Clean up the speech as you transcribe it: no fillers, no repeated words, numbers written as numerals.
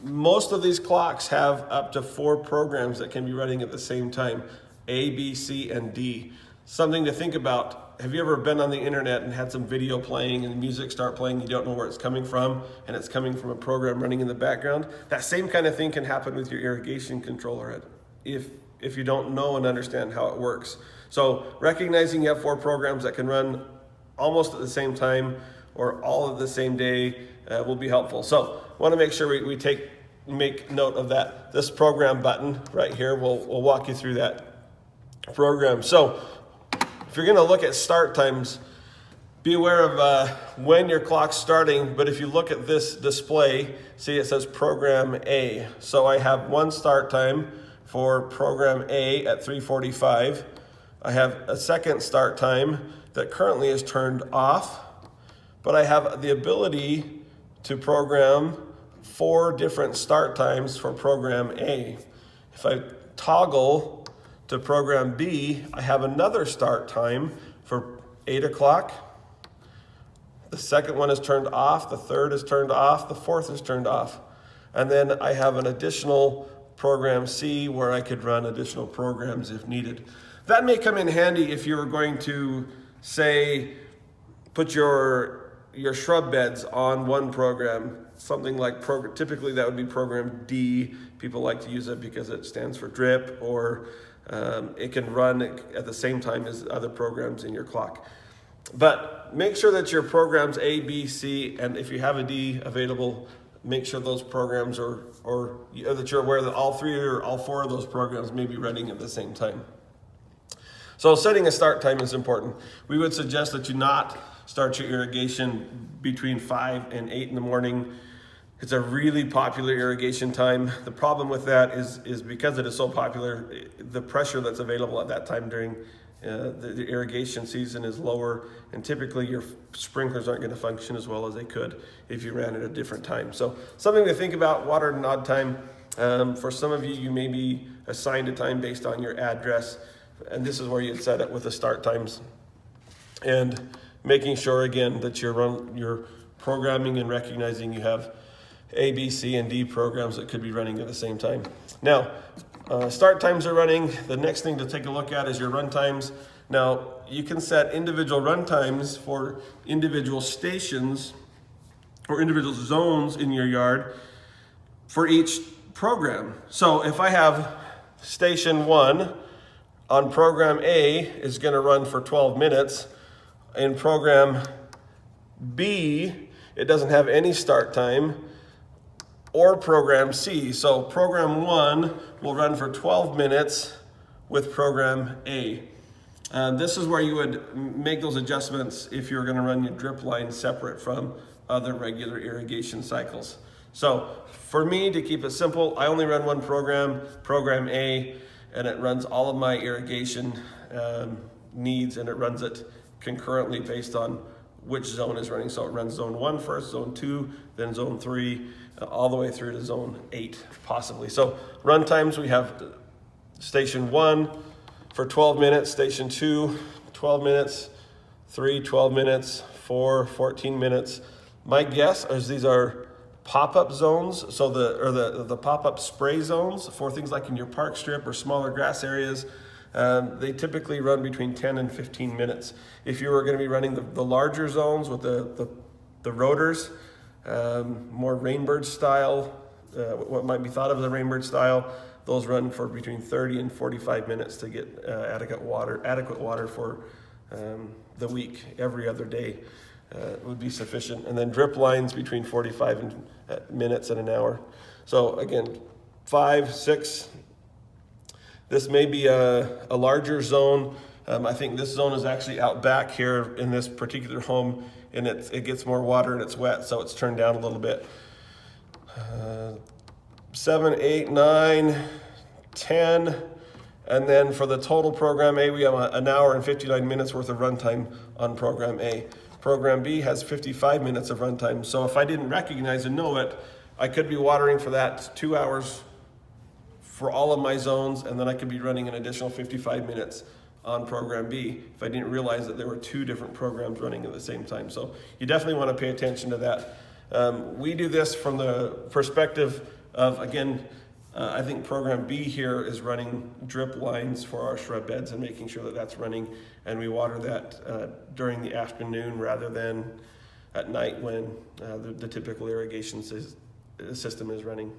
Most of these clocks have up to 4 programs that can be running at the same time, A, B, C, and D. Something to think about. Have you ever been on the internet and had some video playing and music start playing, you don't know where it's coming from, and it's coming from a program running in the background? That same kind of thing can happen with your irrigation controller if you don't know and understand how it works. So recognizing you have 4 programs that can run almost at the same time or all of the same day will be helpful. So want to make sure we make note of that. This program button right here will walk you through that program. So if you're going to look at start times, be aware of when your clock's starting, but if you look at this display, see it says program A. So I have one start time for program A at 3:45. I have a second start time that currently is turned off, but I have the ability to program 4 different start times for program A. If I toggle to program B, I have another start time for 8 o'clock. The second one is turned off, the third is turned off, the fourth is turned off. And then I have an additional program C where I could run additional programs if needed. That may come in handy if you're going to, say, put your shrub beds on one program, something like typically that would be program D. People like to use it because it stands for drip, or it can run at the same time as other programs in your clock. But make sure that your programs A, B, C, and if you have a D available, make sure those programs or that you're aware that all 3 or all 4 of those programs may be running at the same time. So setting a start time is important. We would suggest that you not start your irrigation between 5 and 8 in the morning. It's a really popular irrigation time. The problem with that is because it is so popular, the pressure that's available at that time during the irrigation season is lower, and typically your sprinklers aren't going to function as well as they could if you ran at a different time. So something to think about, water and odd time. For some of you, you may be assigned a time based on your address, and this is where you'd set it with the start times. And making sure, again, that you're programming and recognizing you have A, B, C, and D programs that could be running at the same time. Now, start times are running. The next thing to take a look at is your run times. Now, you can set individual run times for individual stations or individual zones in your yard for each program. So if I have station 1 on program A is going to run for 12 minutes. In program B, it doesn't have any start time, or program C. So program 1 will run for 12 minutes with program A. This is where you would make those adjustments if you're going to run your drip line separate from other regular irrigation cycles. So for me, to keep it simple, I only run one program, program A, and it runs all of my irrigation needs, and it runs it concurrently based on which zone is running. So it runs zone 1 first, zone 2, then zone 3, all the way through to zone 8 possibly. So run times, we have station 1 for 12 minutes, station 2, 12 minutes, 3, 12 minutes, 4, 14 minutes. My guess is these are pop-up zones, so the pop-up spray zones for things like in your park strip or smaller grass areas. They typically run between 10 and 15 minutes. If you were going to be running the larger zones with the rotors, more rainbird style, what might be thought of as a rainbird style, those run for between 30 and 45 minutes to get adequate water for the week. Every other day would be sufficient. And then drip lines between 45 minutes and an hour. So again, 5, 6. This may be a larger zone. I think this zone is actually out back here in this particular home, and it gets more water and it's wet, so it's turned down a little bit. 7, 8, 9, 10, and then for the total program A, we have an hour and 59 minutes worth of runtime on program A. Program B has 55 minutes of runtime, so if I didn't recognize and know it, I could be watering for that 2 hours for all of my zones, and then I could be running an additional 55 minutes on program B if I didn't realize that there were 2 different programs running at the same time. So you definitely want to pay attention to that. We do this from the perspective of, again, I think program B here is running drip lines for our shrub beds and making sure that that's running, and we water that during the afternoon rather than at night when the typical irrigation system is running.